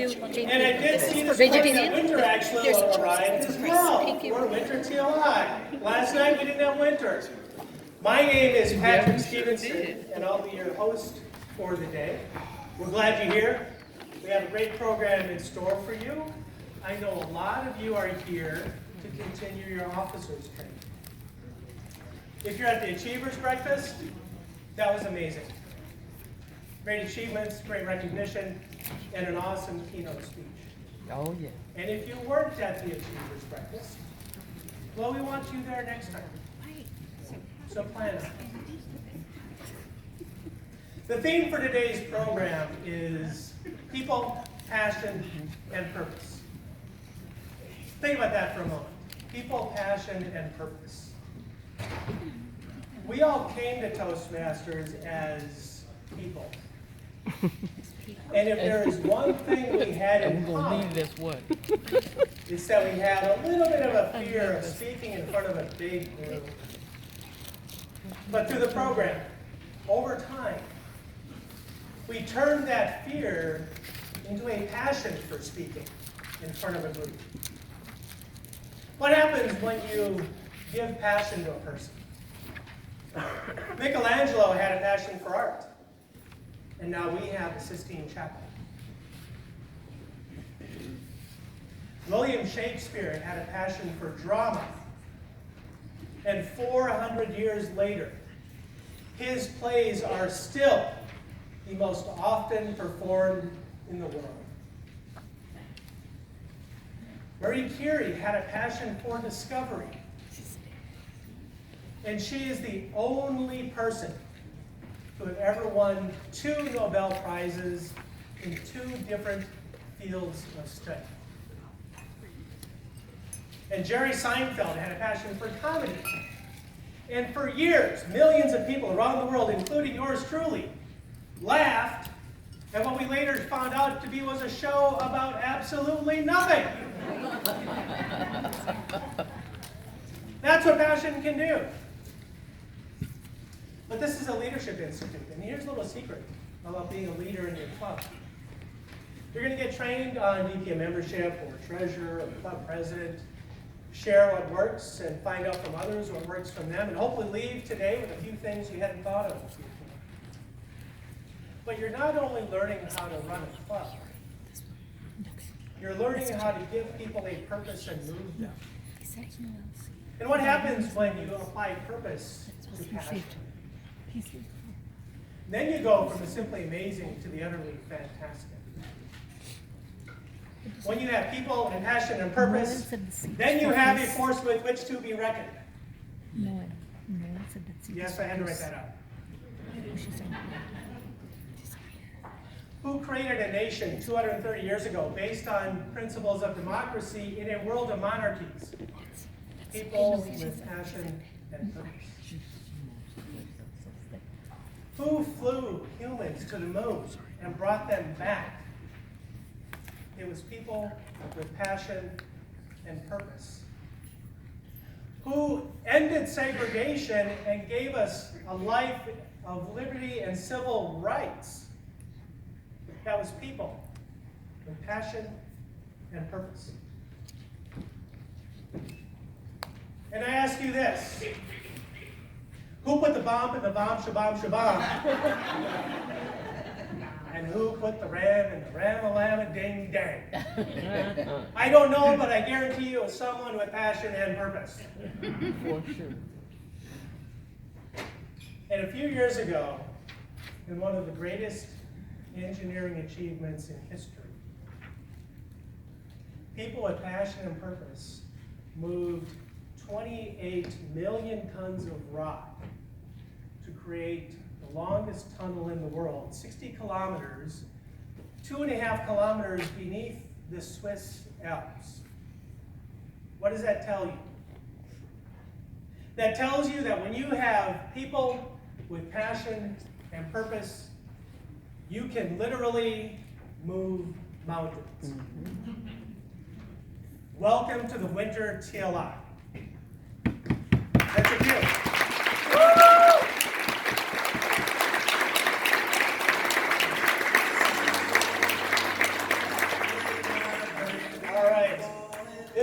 And I did see this morning that Winter actually arrived as well for Winter TLI. Last night we didn't have Winter. My name is Patrick Stevenson, and I'll be your host for the day. We're glad you're here. We have a great program in store for you. I know a lot of you are here to continue your officers training. If you're at the Achievers Breakfast, that was amazing. Great achievements, great recognition, and an awesome keynote speech. Oh, yeah. And if you weren't at the Achievers Breakfast, well, we want you there next time. So plan on it. The theme for today's program is people, passion, and purpose. Think about that for a moment. People, passion, and purpose. We all came to Toastmasters as people. And if there is one thing we had in common, it's that we had a little bit of a fear of speaking in front of a big group. But through the program, over time, we turned that fear into a passion for speaking in front of a group. What happens when you give passion to a person? Michelangelo had a passion for art, and now we have the Sistine Chapel. William Shakespeare had a passion for drama, and 400 years later, his plays are still the most often performed in the world. Marie Curie had a passion for discovery, and she is the only person who have ever won 2 Nobel Prizes in 2 different fields of study. And Jerry Seinfeld had a passion for comedy. And for years, millions of people around the world, including yours truly, laughed at what we later found out to be was a show about absolutely nothing. That's what passion can do. But this is a leadership institute, and here's a little secret about being a leader in your club. You're going to get trained on VP membership or treasurer or club president, share what works and find out from others what works from them, and hopefully leave today with a few things you hadn't thought of. But you're not only learning how to run a club, you're learning how to give people a purpose and move them. And what happens when you apply purpose to passion? Then you go from the simply amazing to the utterly fantastic. When you have people and passion and purpose, then you have a force with which to be reckoned. Yes, I had to write that out. Who created a nation 230 years ago based on principles of democracy in a world of monarchies? People with passion and purpose. Who flew humans to the moon and brought them back? It was people with passion and purpose. Who ended segregation and gave us a life of liberty and civil rights? That was people with passion and purpose. And I ask you this. Who put the bomb in the bomb, shabam, shabam? And who put the ram in the ram-a-lam-a ding dang? I don't know, but I guarantee you it's someone with passion and purpose. For sure. And a few years ago, in one of the greatest engineering achievements in history, people with passion and purpose moved 28 million tons of rock to create the longest tunnel in the world, 60 kilometers, 2.5 kilometers beneath the Swiss Alps. What does that tell you? That tells you that when you have people with passion and purpose, you can literally move mountains. Mm-hmm. Welcome to the Winter TLI. That's a gift.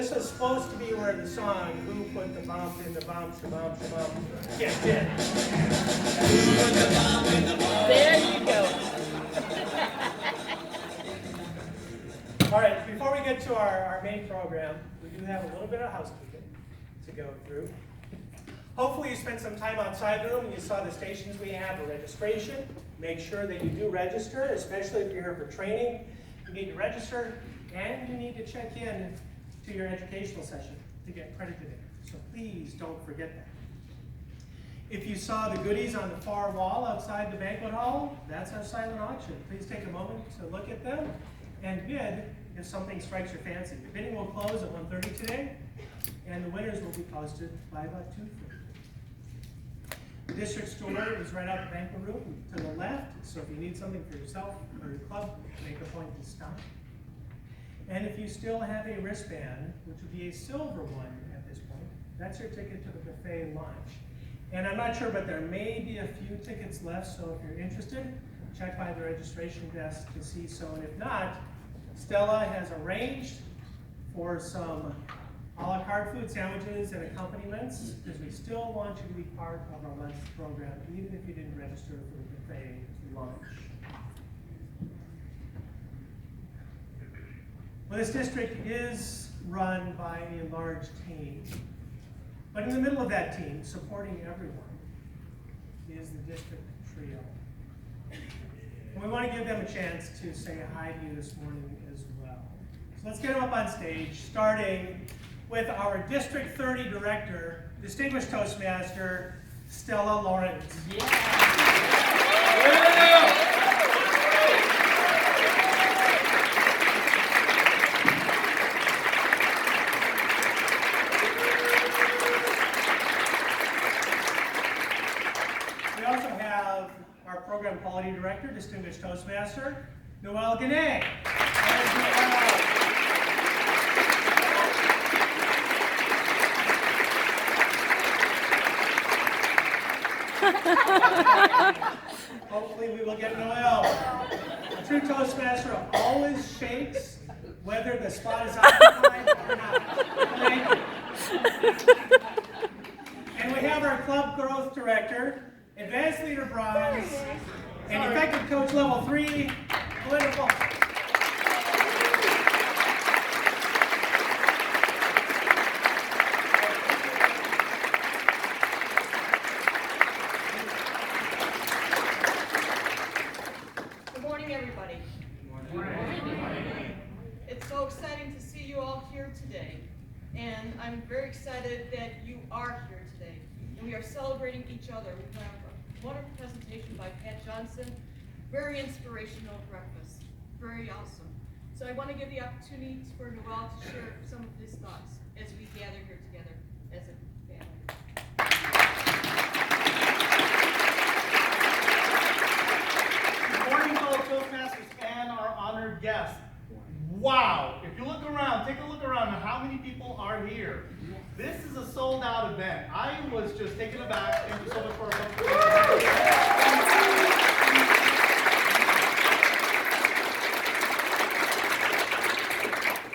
This is supposed to be where the song, who put the bump in the bump, shabump, shabump, gets in. There you go. All right, before we get to our main program, we do have a little bit of housekeeping to go through. Hopefully you spent some time outside the room and you saw the stations we have for registration. Make sure that you do register, especially if you're here for training. You need to register and you need to check in to your educational session to get credited in. So please don't forget that. If you saw the goodies on the far wall outside the banquet hall, that's our silent auction. Please take a moment to look at them and bid if something strikes your fancy. The bidding will close at 1:30 today, and the winners will be posted by about 2:30. The district store is right out the banquet room to the left, so if you need something for yourself or your club, make a point to stop. And if you still have a wristband, which would be a silver one at this point, that's your ticket to the buffet lunch. And I'm not sure, but there may be a few tickets left, so if you're interested, check by the registration desk to see so. And if not, Stella has arranged for some a la carte food sandwiches and accompaniments, because we still want you to be part of our lunch program, even if you didn't register for the buffet lunch. Well, this district is run by a large team, but in the middle of that team, supporting everyone, is the district trio. And we want to give them a chance to say hi to you this morning as well. So let's get them up on stage, starting with our District 30 Director, Distinguished Toastmaster, Stella Lawrence. We also have our Program Quality Director, Distinguished Toastmaster, Noelle Gannett. Hopefully we will get Noelle. A true Toastmaster always shakes whether the spot is occupied or not. Thank you. And we have our Club Growth Director, Advanced Leader Bronze, and Effective Coach Level 3, Belinda Fulton. And I'm very excited that you are here today. And we are celebrating each other. We have a wonderful presentation by Pat Johnson. Very inspirational breakfast. Very awesome. So I want to give the opportunity for Noelle to share some of his thoughts as we gather here together as a family. Good morning, fellow Toastmasters and our honored guests. Wow, if you look around, take a look around at how many people are here. This is a sold out event. I was just taken aback. Thank you so much for our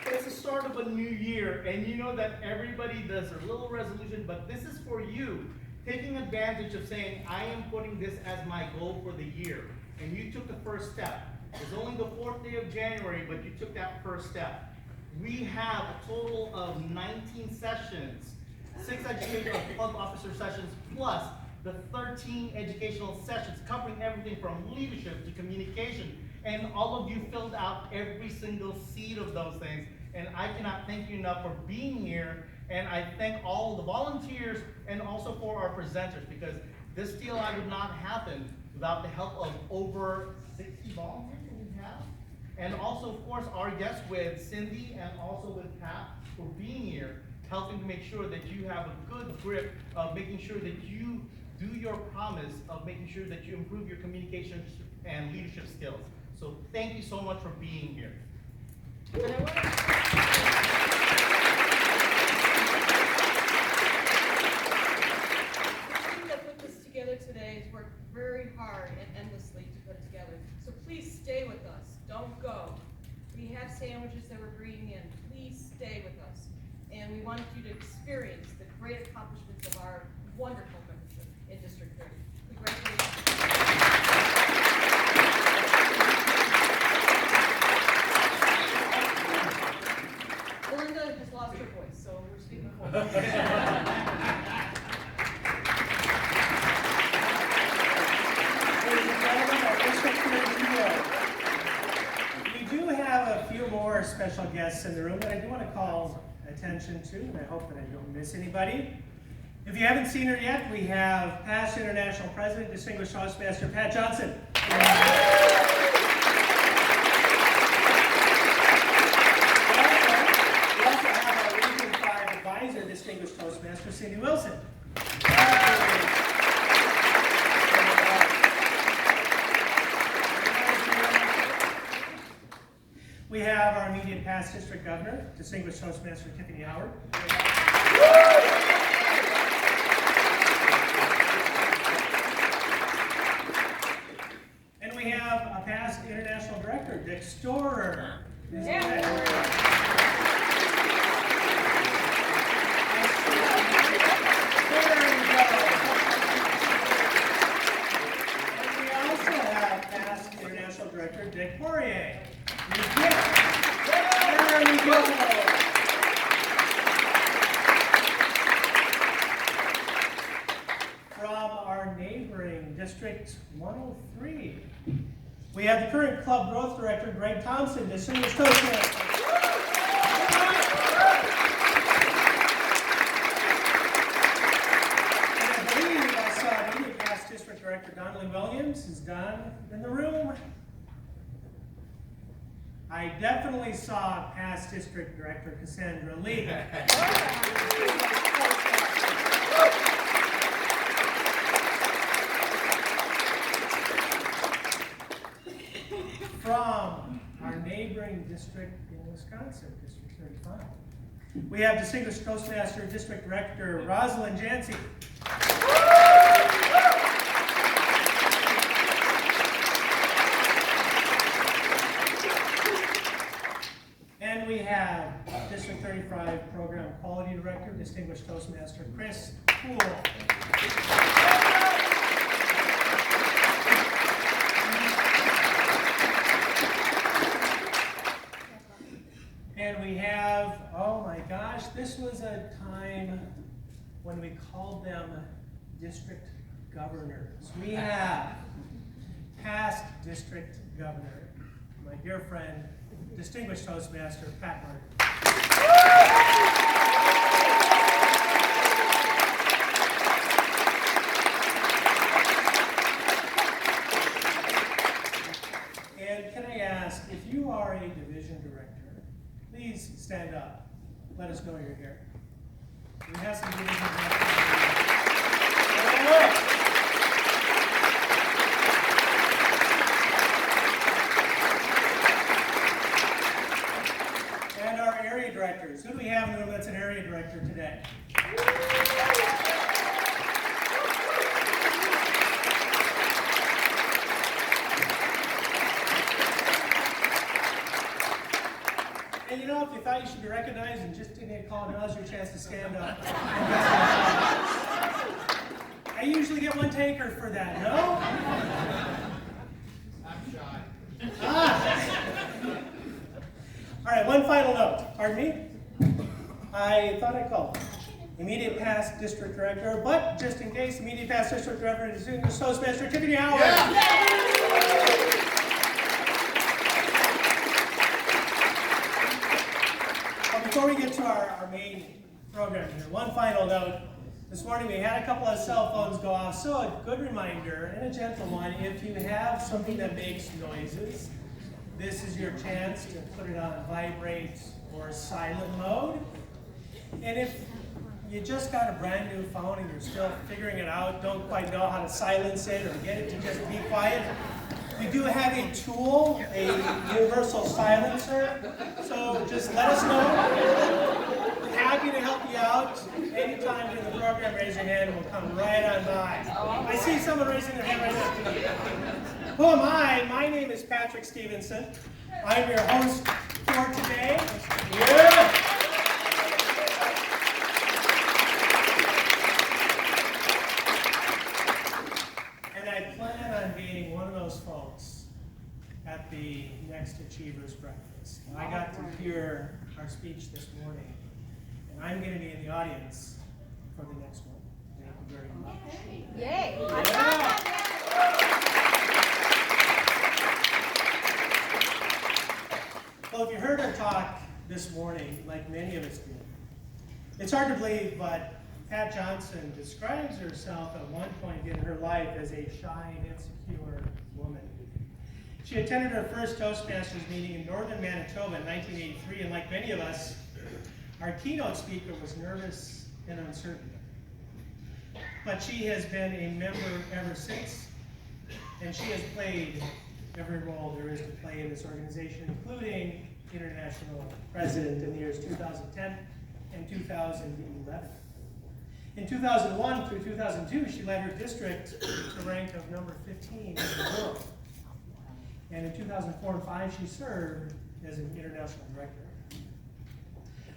It's the start of a new year, and you know that everybody does a little resolution, but this is for you. Taking advantage of saying, I am putting this as my goal for the year. And you took the first step. It's only the 4th day of January, but you took that first step. We have a total of 19 sessions, 6 educational club officer sessions, plus the 13 educational sessions covering everything from leadership to communication. And all of you filled out every single seed of those things. And I cannot thank you enough for being here. And I thank all of the volunteers and also for our presenters, because this TLI would not happen without the help of over 60 volunteers that we have. And also, of course, our guests with Cindy and also with Pat for being here, helping to make sure that you have a good grip of making sure that you do your promise of making sure that you improve your communication and leadership skills. So thank you so much for being here. And I want to today has worked very hard and endlessly to put it together. So please stay with us. Don't go. We have sandwiches that we're bringing in. Please stay with us. and we wanted you to experience the great accomplishments of our wonderful membership in District 30. Congratulations. Belinda has lost her voice, so we're speaking for her. Ladies and gentlemen, our district here. We do have a few more special guests in the room that I do want to call attention to, and I hope that I don't miss anybody. If you haven't seen her yet, we have past International President, Distinguished Toastmaster Pat Johnson. We also have our Region 5 Advisor, Distinguished Toastmaster Cindy Wilson. We have our immediate past District Governor, Distinguished Toastmaster Tiffany Howard. And we have a past International Director, Dick Storer. And we also have past International Director, Dick Poirier. There we go. From our neighboring District 103, we have the current Club Growth Director, Greg Thompson, Distinguished Toastmaster. And I believe I saw immediate past District Director, Donnelly Williams, is done in the room. I definitely saw past District Director Cassandra Lee. From our neighboring district in Wisconsin, District 35. We have Distinguished Toastmaster District Director Rosalind Jancy. And we have District 35 Program Quality Director, Distinguished Toastmaster Chris Poole. And we have, oh my gosh, this was a time when we called them district governors. We have past district governor, my dear friend, Distinguished Toastmaster Pat Martin. And can I ask, if you are a division director, please stand up. Let us know you're here. We have some division directors. And our area directors. Who do we have in the room that's an area director today? And you know, if you thought you should be recognized and just didn't get called, now's your chance to stand up. I usually get one taker for that, no? I'm shy. All right, one final note. Pardon me? I thought I called. Immediate past district director, but just in case, immediate past district director is Distinguished Toastmaster Tiffany Howard. Well, before we get to our main program here, one final note. This morning we had a couple of cell phones go off, so a good reminder and a gentle one, if you have something that makes noises, this is your chance to put it on vibrate or silent mode. And if you just got a brand new phone and you're still figuring it out, don't quite know how to silence it or get it to just be quiet, we do have a tool, a universal silencer, so just let us know. Happy to help you out. Anytime during the program, raise your hand and we'll come right on by. I see someone raising their hand right now. Who am I? My name is Patrick Stevenson. I'm your host for today. Yeah. I got to hear our speech this morning, and I'm going to be in the audience for the next one. Thank you very much. Yay. Well, if you heard her talk this morning, like many of us did, it's hard to believe, but Pat Johnson describes herself at one point in her life as a shy and insecure woman. She attended her first Toastmasters meeting in northern Manitoba in 1983, and like many of us, our keynote speaker was nervous and uncertain. But she has been a member ever since, and she has played every role there is to play in this organization, including international president in the years 2010 and 2011. In 2001 through 2002, she led her district to the rank of number 15 in the world. And in 2004 and 5, she served as an international director.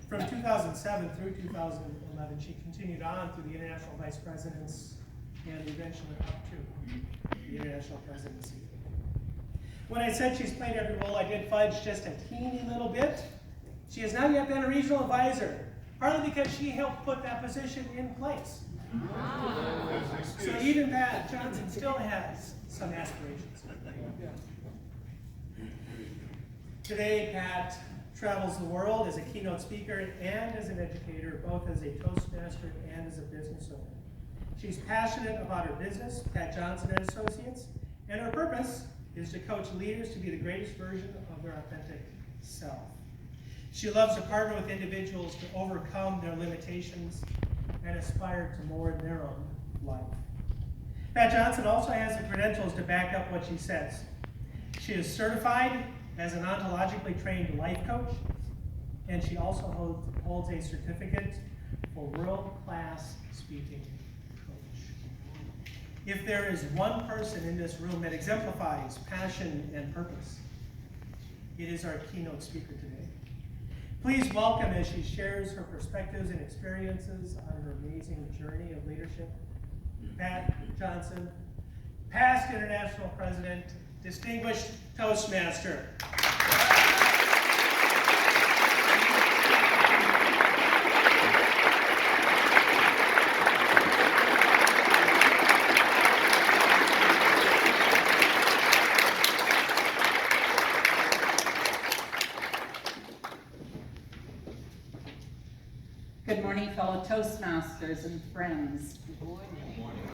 From 2007 through 2011, she continued on through the international vice presidents and eventually up to the international presidency. When I said she's played every role, I did fudge just a teeny little bit. She has not yet been a regional advisor, partly because she helped put that position in place. So even Pat Johnson still has some aspirations. Today, Pat travels the world as a keynote speaker and as an educator, both as a Toastmaster and as a business owner. She's passionate about her business, Pat Johnson and Associates, and her purpose is to coach leaders to be the greatest version of their authentic self. She loves to partner with individuals to overcome their limitations and aspire to more in their own life. Pat Johnson also has the credentials to back up what she says. She is certified as an ontologically trained life coach, and she also holds a certificate for world-class speaking coach. If there is one person in this room that exemplifies passion and purpose, it is our keynote speaker today. Please welcome as she shares her perspectives and experiences on her amazing journey of leadership, Pat Johnson, past international president, distinguished Toastmaster. Good morning, fellow Toastmasters and friends.